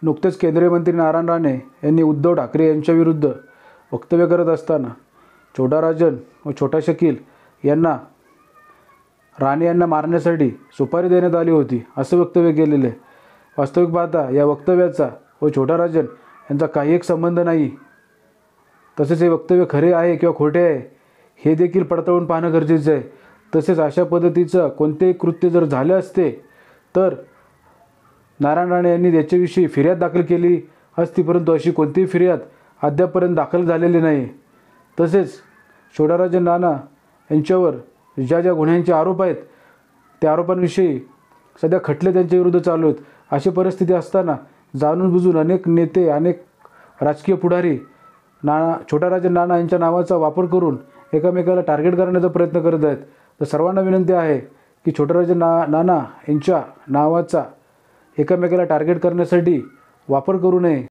नुकतेच केंद्रीय मंत्री नारायण राणे यांनी उद्धव ठाकरे यांच्याविरुद्ध वक्तव्य करत असताना छोटा राजन व छोटा शकील यांना राणे यांना मारण्यासाठी सुपारी देण्यात आली होती असं वक्तव्य केलेलं आहे। वास्तविक पाहता या वक्तव्याचा व छोटा राजन यांचा काही एक संबंध नाही। तसेच हे वक्तव्य खरे आहे किंवा खोटे आहे हे देखील पडताळून पाहणं गरजेचं आहे। तसेच अशा पद्धतीचं कोणतेही कृत्य जर झाले असते तर नारायण राणे यांनी याच्याविषयी फिर्याद दाखल केली असती, परंतु अशी कोणतीही फिर्याद अद्यापपर्यंत दाखल झालेली नाही। तसेच छोटा राजन नाना यांच्यावर ज्या ज्या गुन्ह्यांचे आरोप आहेत त्या आरोपांविषयी सध्या खटले त्यांच्याविरुद्ध चालू आहेत। अशी परिस्थिती असताना जाणून बुजून अनेक नेते अनेक राजकीय पुढारी छोटा राजन नाना यांच्या नावाचा वापर करून एकमेकाला टार्गेट करण्याचा प्रयत्न करत आहेत। तर सर्वांना विनंती आहे की छोटा राजन नाना यांच्या नावाचा एकमेकाला टार्गेट करण्यासाठी वापर करू नये।